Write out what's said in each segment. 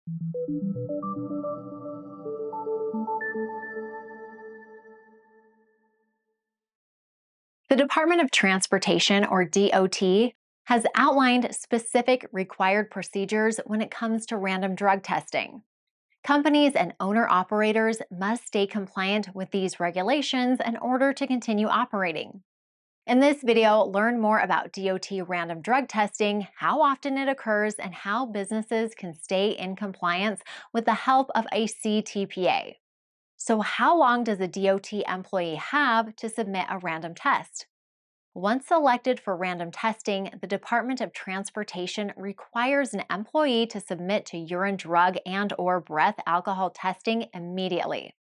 The Department of Transportation, or DOT, has outlined specific required procedures when it comes to random drug testing. Companies and owner-operators must stay compliant with these regulations in order to continue operating. In this video, learn more about DOT random drug testing, how often it occurs, and how businesses can stay in compliance with the help of a CTPA. So, how long does a DOT employee have to submit a random test? Once selected for random testing, the Department of Transportation requires an employee to submit to urine drug and/or breath alcohol testing immediately.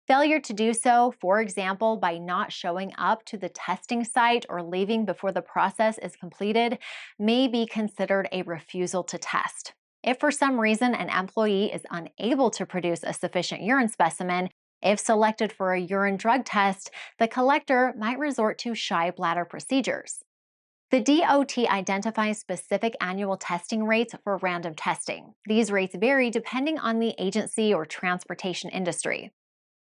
Failure to do so, for example, by not showing up to the testing site or leaving before the process is completed, may be considered a refusal to test. If for some reason an employee is unable to produce a sufficient urine specimen, if selected for a urine drug test, the collector might resort to shy bladder procedures. The DOT identifies specific annual testing rates for random testing. These rates vary depending on the agency or transportation industry.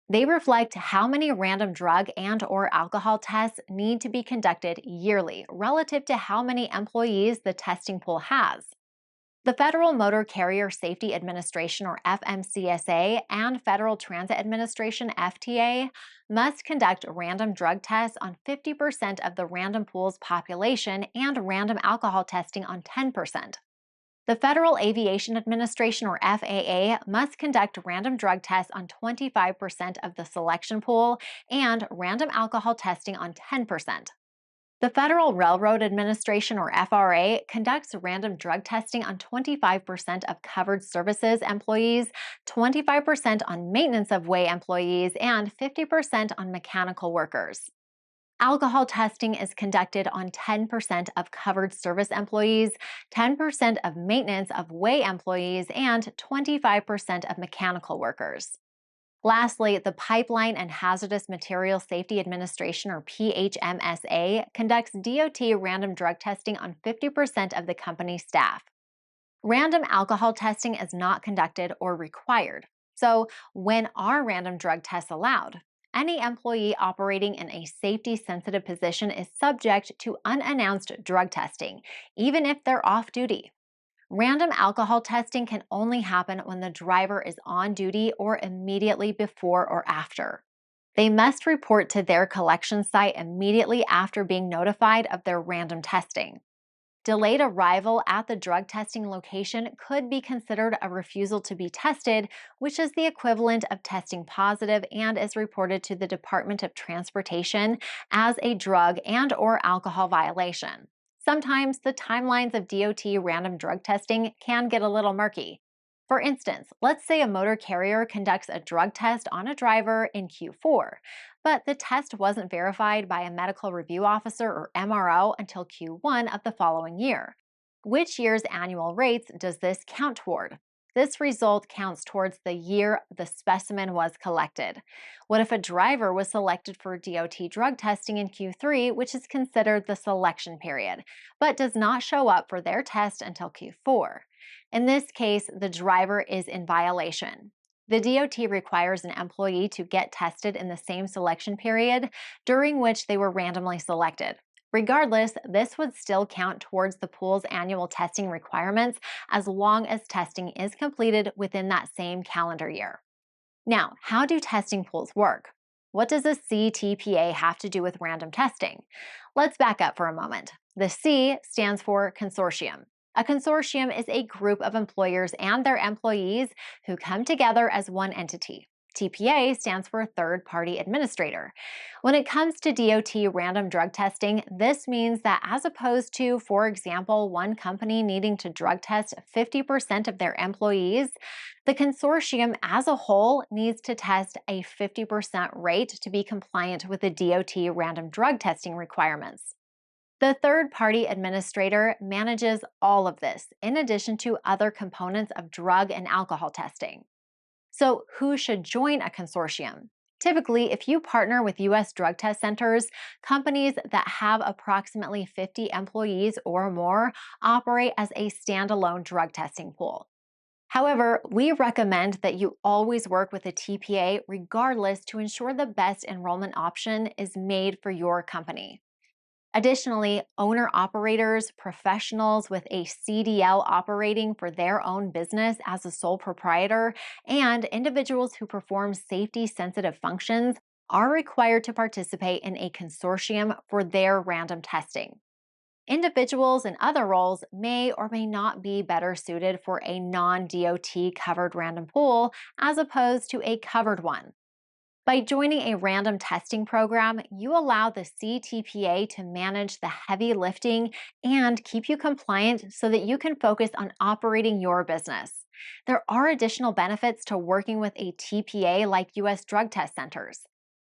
They reflect how many random drug and/or alcohol tests need to be conducted yearly relative to how many employees the testing pool has. The Federal Motor Carrier Safety Administration, or FMCSA, and Federal Transit Administration, FTA, must conduct random drug tests on 50% of the random pool's population and random alcohol testing on 10%. The Federal Aviation Administration, or FAA, must conduct random drug tests on 25% of the selection pool and random alcohol testing on 10%. The Federal Railroad Administration, or FRA, conducts random drug testing on 25% of covered services employees, 25% on maintenance of way employees, and 50% on mechanical workers. Alcohol testing is conducted on 10% of covered service employees, 10% of maintenance of way employees, and 25% of mechanical workers. Lastly, the Pipeline and Hazardous Materials Safety Administration, or PHMSA, conducts DOT random drug testing on 50% of the company's staff. Random alcohol testing is not conducted or required. So, when are random drug tests allowed? Any employee operating in a safety-sensitive position is subject to unannounced drug testing, even if they're off duty. Random alcohol testing can only happen when the driver is on duty or immediately before or after. They must report to their collection site immediately after being notified of their random testing. Delayed arrival at the drug testing location could be considered a refusal to be tested, which is the equivalent of testing positive and is reported to the Department of Transportation as a drug and/or alcohol violation. Sometimes the timelines of DOT random drug testing can get a little murky. For instance, let's say a motor carrier conducts a drug test on a driver in Q4, but the test wasn't verified by a medical review officer, or MRO, until Q1 of the following year. Which year's annual rates does this count toward? This result counts towards the year the specimen was collected. What if a driver was selected for DOT drug testing in Q3, which is considered the selection period, but does not show up for their test until Q4? In this case, the driver is in violation. The DOT requires an employee to get tested in the same selection period during which they were randomly selected. Regardless, this would still count towards the pool's annual testing requirements as long as testing is completed within that same calendar year. Now, how do testing pools work? What does a CTPA have to do with random testing? Let's back up for a moment. The C stands for consortium. A consortium is a group of employers and their employees who come together as one entity. TPA stands for third-party administrator. When it comes to DOT random drug testing, this means that as opposed to, for example, one company needing to drug test 50% of their employees, the consortium as a whole needs to test a 50% rate to be compliant with the DOT random drug testing requirements. The third-party administrator manages all of this, in addition to other components of drug and alcohol testing. So, who should join a consortium? Typically, if you partner with U.S. drug test centers, companies that have approximately 50 employees or more operate as a standalone drug testing pool. However, we recommend that you always work with a TPA regardless to ensure the best enrollment option is made for your company. Additionally, owner operators, professionals with a CDL operating for their own business as a sole proprietor, and individuals who perform safety sensitive functions are required to participate in a consortium for their random testing. Individuals in other roles may or may not be better suited for a non DOT covered random pool as opposed to a covered one. By joining a random testing program, you allow the CTPA to manage the heavy lifting and keep you compliant so that you can focus on operating your business. There are additional benefits to working with a TPA like US drug test centers.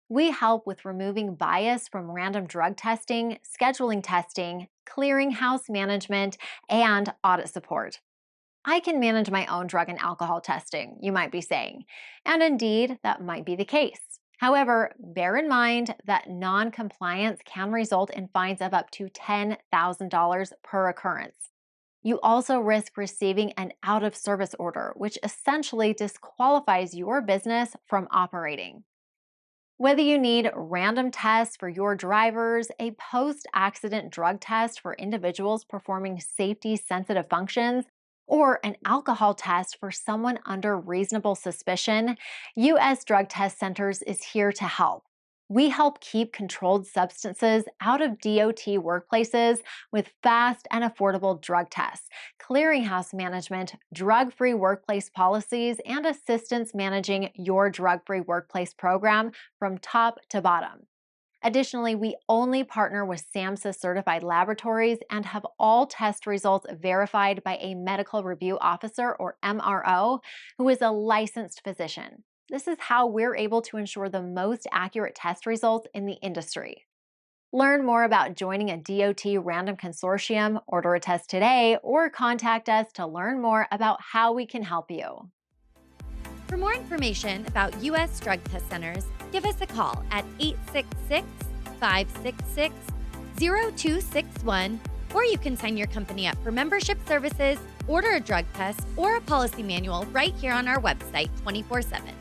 We help with removing bias from random drug testing, scheduling testing, clearinghouse management, and audit support. I can manage my own drug and alcohol testing, you might be saying. And indeed, that might be the case. However, bear in mind that non-compliance can result in fines of up to $10,000 per occurrence. You also risk receiving an out-of-service order, which essentially disqualifies your business from operating. Whether you need random tests for your drivers, a post accident drug test for individuals performing safety sensitive functions, or an alcohol test for someone under reasonable suspicion, U.S. Drug Test Centers is here to help. We help keep controlled substances out of DOT workplaces with fast and affordable drug tests, clearinghouse management, drug-free workplace policies, and assistance managing your drug-free workplace program from top to bottom. Additionally, we only partner with SAMHSA certified laboratories and have all test results verified by a medical review officer or MRO who is a licensed physician. This is how we're able to ensure the most accurate test results in the industry. Learn more about joining a DOT random consortium, order a test today, or contact us to learn more about how we can help you. For more information about U.S. Drug Test Centers, give us a call at 866-566-0261, or you can sign your company up for membership services, order a drug test, or a policy manual right here on our website 24/7.